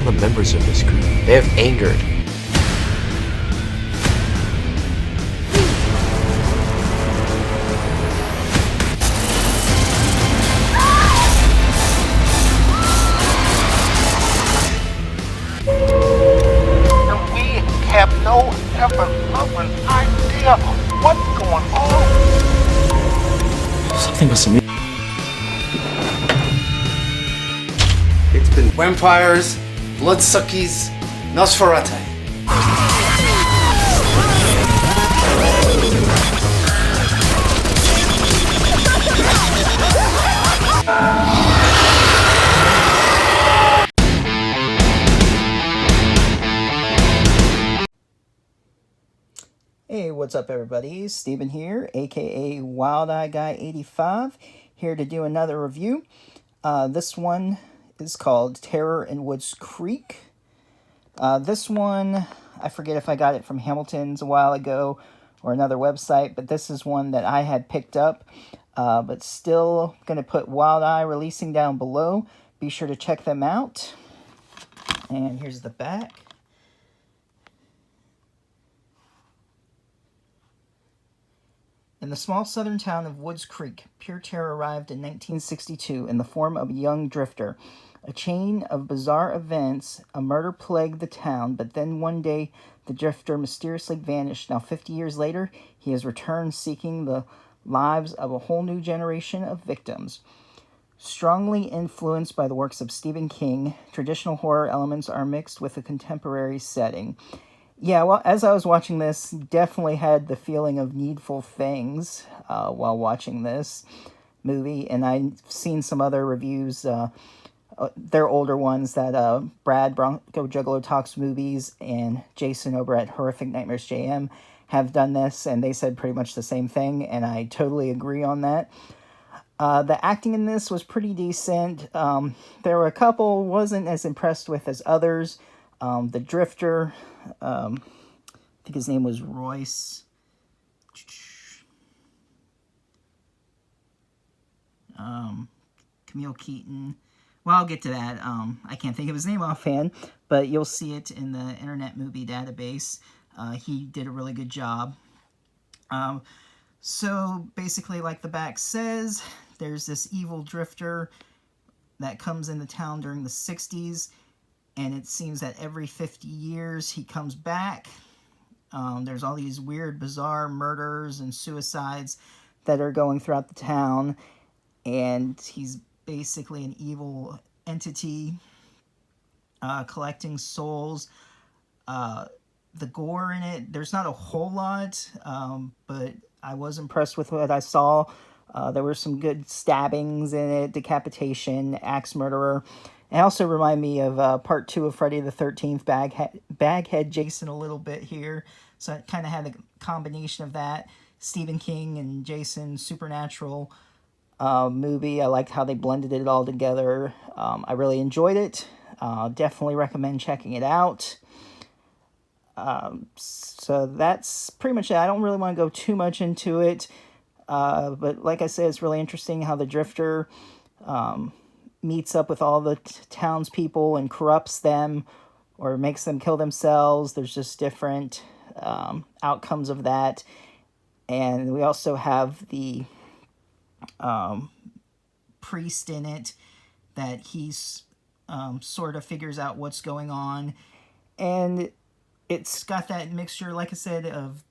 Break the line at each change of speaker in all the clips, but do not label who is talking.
of the members of this group. They have angered.
And we have no ever-loving idea what's going on.
Something was amiss.
It's been vampires, bloodsuckies, Nosferatu.
Hey, what's up everybody? Steven here, aka Wild Eye Guy 85, here to do another review. This one is called Terror in Woods Creek. This one, I forget if I got it from Hamilton's a while ago or another website, but this is one that I had picked up, but still going to put Wild Eye releasing down below. Be sure to check them out. And here's the back. In the small southern town of Woods Creek, pure terror arrived in 1962 in the form of a young drifter. A chain of bizarre events, a murder plagued the town, but then one day the drifter mysteriously vanished. Now 50 years later, he has returned seeking the lives of a whole new generation of victims. Strongly influenced by the works of Stephen King, traditional horror elements are mixed with a contemporary setting. Yeah, well, as I was watching this, definitely had the feeling of Needful Things while watching this movie. And I've seen some other reviews, they're older ones, that Brad Bronco Juggalo Talks Movies and Jason over at Horrific Nightmares JM have done this, and they said pretty much the same thing, and I totally agree on that. The acting in this was pretty decent. There were a couple wasn't as impressed with as others. The drifter, I think his name was Royce. Camille Keaton. Well, I'll get to that. I can't think of his name offhand, but you'll see it in the Internet Movie Database. He did a really good job. So basically, like the back says, there's this evil drifter that comes into town during the 60s. And it seems that every 50 years he comes back. There's all these weird, bizarre murders and suicides that are going throughout the town. And he's basically an evil entity collecting souls. The gore in it, there's not a whole lot, but I was impressed with what I saw. There were some good stabbings in it, decapitation, axe murderer. It also reminded me of part 2 of Friday the 13th, Baghead Jason a little bit here. So it kind of had a combination of that. Stephen King and Jason Supernatural movie. I liked how they blended it all together. I really enjoyed it. Definitely recommend checking it out. So that's pretty much it. I don't really want to go too much into it. But like I said, it's really interesting how the drifter meets up with all the townspeople and corrupts them or makes them kill themselves. There's just different outcomes of that. And we also have the priest in it that he's sort of figures out what's going on. And it's got that mixture, like I said, of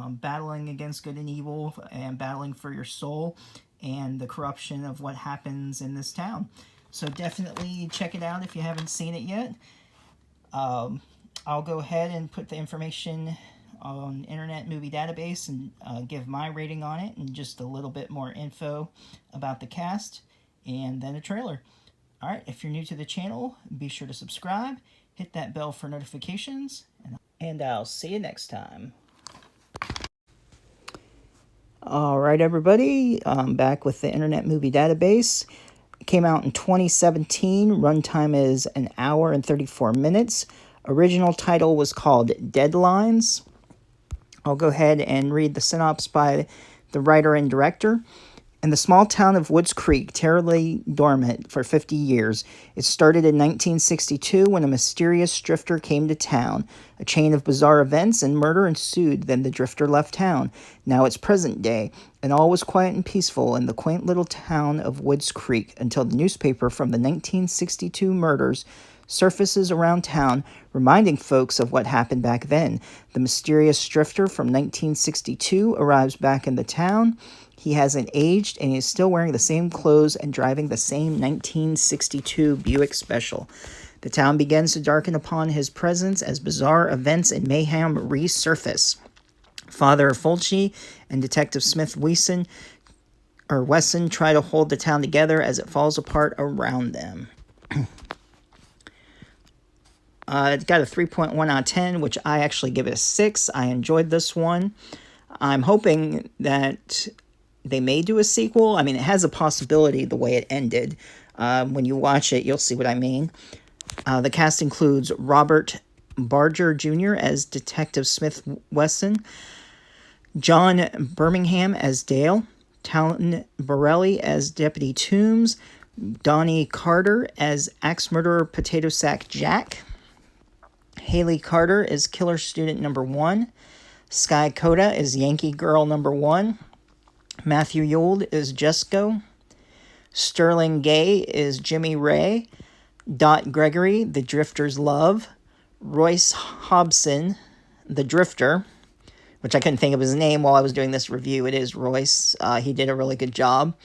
battling against good and evil and battling for your soul and the corruption of what happens in this town. So definitely check it out if you haven't seen it yet. I'll go ahead and put the information on Internet Movie Database and give my rating on it and just a little bit more info about the cast and then a trailer. Alright, if you're new to the channel, be sure to subscribe, hit that bell for notifications, and I'll see you next time. Alright everybody, I'm back with the Internet Movie Database. It came out in 2017. Runtime is 1 hour and 34 minutes. Original title was called Deadlines. I'll go ahead and read the synopsis by the writer and director. In the small town of Woods Creek, terror lay dormant for 50 years. It started in 1962 when a mysterious drifter came to town. A chain of bizarre events and murder ensued, then the drifter left town. Now it's present day, and all was quiet and peaceful in the quaint little town of Woods Creek until the newspaper from the 1962 murders surfaces around town, reminding folks of what happened back then. The mysterious drifter from 1962 arrives back in the town. He hasn't aged, and he is still wearing the same clothes and driving the same 1962 Buick Special. The town begins to darken upon his presence as bizarre events and mayhem resurface. Father Fulci and Detective Smith Wesson try to hold the town together as it falls apart around them. It got a 3.1 out of 10, which I actually give it a 6. I enjoyed this one. I'm hoping that they may do a sequel. I mean, it has a possibility the way it ended. When you watch it, you'll see what I mean. The cast includes Robert Barger Jr. as Detective Smith Wesson, John Birmingham as Dale, Talon Borelli as Deputy Toombs, Donnie Carter as Axe Murderer Potato Sack Jack, Haley Carter is Killer Student number 1, Sky Coda is Yankee Girl number 1, Matthew Yould is Jesco, Sterling Gay is Jimmy Ray, Dot Gregory, the Drifter's Love, Royce Hobson, the Drifter, which I couldn't think of his name while I was doing this review. It is Royce. He did a really good job.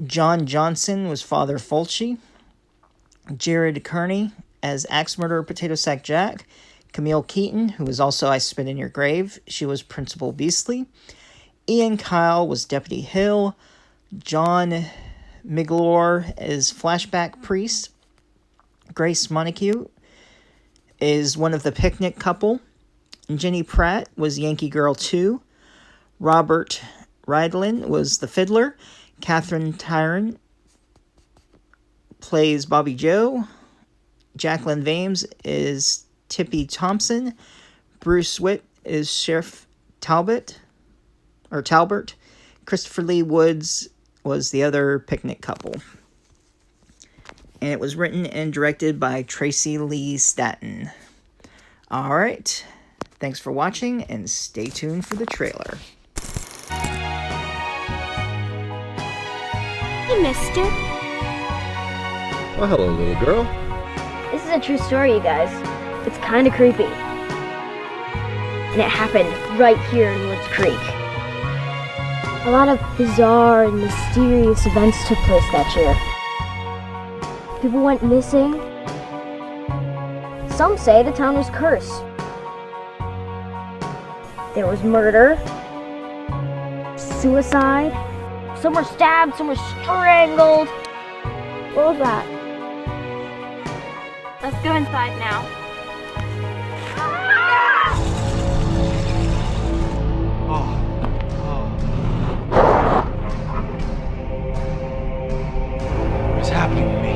John Johnson was Father Fulci, Jared Kearney as Axe Murderer Potato Sack Jack, Camille Keaton, who was also I Spit in Your Grave. She was Principal Beastly. Ian Kyle was Deputy Hill. John Miglore is Flashback Priest. Grace Montague is one of the picnic couple. Jenny Pratt was Yankee Girl 2. Robert Rydlin was the fiddler. Catherine Tyron plays Bobby Joe. Jacqueline Vames is Tippy Thompson. Bruce Witt is Sheriff Talbot. Christopher Lee Woods was the other picnic couple. And it was written and directed by Tracy Lee Staton. Alright, thanks for watching, and stay tuned for the trailer.
Hey, mister.
Well, hello, little girl.
This is a true story, you guys. It's kind of creepy. And it happened right here in Woods Creek. A lot of bizarre and mysterious events took place that year. People went missing. Some say the town was cursed. There was murder, suicide, some were stabbed, some were strangled. What was that? Let's go inside now.
What is happening to me?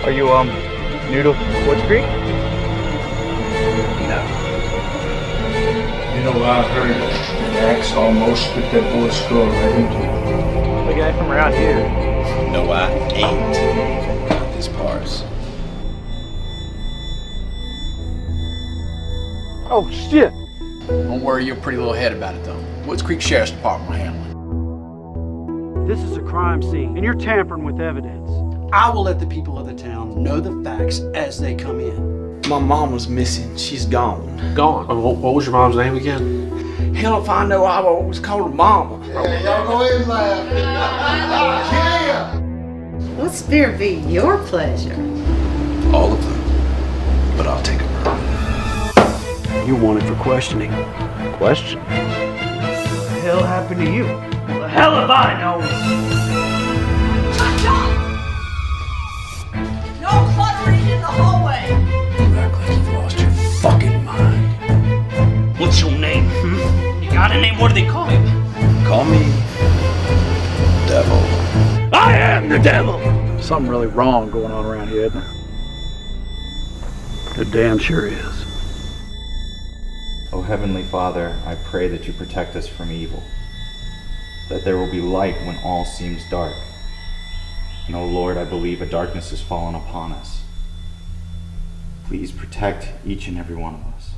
Are you, new to Woods Creek?
No.
You know, I heard an axe almost split that boy's skull right into it.
The guy from around here.
No, I ain't. Not this parts.
Oh, shit!
Don't worry your pretty little head about it, though. Woods Creek Sheriff's Department will handle it.
This is a crime scene, and you're tampering with evidence.
I will let the people of the town know the facts as they come in.
My mom was missing. She's gone.
Gone? What was your mom's name again?
Hell if I know, I always called her mama.
Yeah, y'all go ahead and laugh. Yeah!
What spirit be your pleasure?
All of them. But I'll take a burn.
You're wanted for questioning.
Question?
What the hell happened to you? The hell if I know!
No cluttering in the hallway!
You act like you've lost your fucking mind.
What's your name? You got a name? What do they call you?
Call me Devil.
I am the devil! something really wrong going on around here, isn't there? It damn sure is.
O Heavenly Father, I pray that you protect us from evil, that there will be light when all seems dark. And O Lord, I believe a darkness has fallen upon us. Please protect each and every one of us.